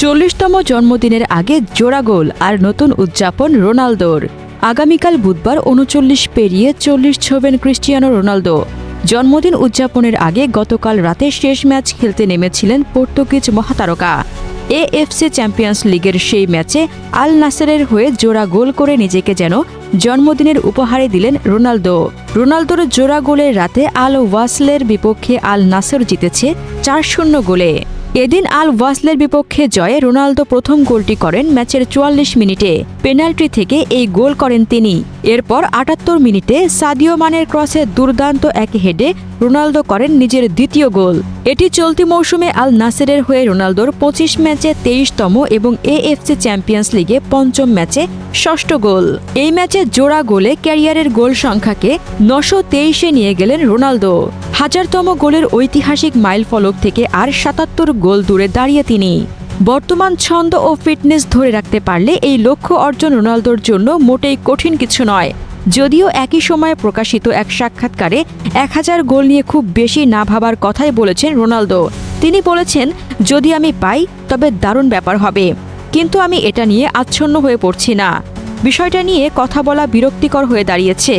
40তম জন্মদিনের আগে জোড়া গোল আর নতুন উদযাপন রোনালদোর। আগামীকাল বুধবার 39 পেরিয়ে 40 ছোঁবেন ক্রিস্টিয়ানো রোনালদো। জন্মদিন উদযাপনের আগে গতকাল রাতে শেষ ম্যাচ খেলতে নেমেছিলেন পর্তুগিজ মহাতারকা। এএফসি চ্যাম্পিয়ন্স লিগের সেই ম্যাচে আল নাসেরের হয়ে জোড়া গোল করে নিজেকে যেন জন্মদিনের উপহারে দিলেন রোনালদো। রোনালদোর জোড়া গোলের রাতে আল ওয়াসলের বিপক্ষে আল নাসের জিতেছে 4-0 গোলে। এদিন আল ওয়াসলের বিপক্ষে জয়ে রোনালদো প্রথম গোলটি করেন ম্যাচের 44 মিনিটে। পেনাল্টি থেকে এই গোল করেন তিনি। এরপর 78 মিনিটে সাদিও মানের ক্রসে দুর্দান্ত এক হেডে রোনালদো করেন নিজের দ্বিতীয় গোল। এটি চলতি মৌসুমে আল নাসেরের হয়ে রোনালদোর 25 ম্যাচে 23তম এবং এএফসি চ্যাম্পিয়ন্স লিগে 5ম ম্যাচে 6ষ্ঠ গোল। এই ম্যাচে জোড়া গোলে ক্যারিয়ারের গোল সংখ্যাকে 923-এ নিয়ে গেলেন রোনালদো। 1000তম গোলের ঐতিহাসিক মাইলফলক থেকে আর 77 গোল দূরে দাঁড়িয়ে তিনি। বর্তমান ছন্দ ও ফিটনেস ধরে রাখতে পারলে এই লক্ষ্য অর্জন রোনালদোর জন্য মোটেই কঠিন কিছু নয়। যদিও একই সময়ে প্রকাশিত এক সাক্ষাৎকারে 1000 গোল নিয়ে খুব বেশি না ভাবার কথাই বলেছেন রোনালদো। তিনি বলেছেন, যদি আমি পাই তবে দারুণ ব্যাপার হবে, কিন্তু আমি এটা নিয়ে আচ্ছন্ন হয়ে পড়ছি না। বিষয়টা নিয়ে কথা বলা বিরক্তিকর হয়ে দাঁড়িয়েছে।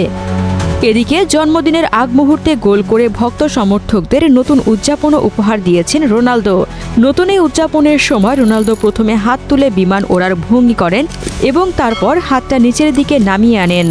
এদিকে জন্মদিনের আগ মুহূর্তে গোল করে ভক্ত সমর্থকদের নতুন উদযাপনও উপহার দিয়েছেন রোনালদো। নতুন এই উদযাপনের সময় রোনালদো প্রথমে হাত তুলে বিমান ওড়ার ভঙ্গি করেন এবং তারপর হাতটা নিচের দিকে নামিয়ে আনেন।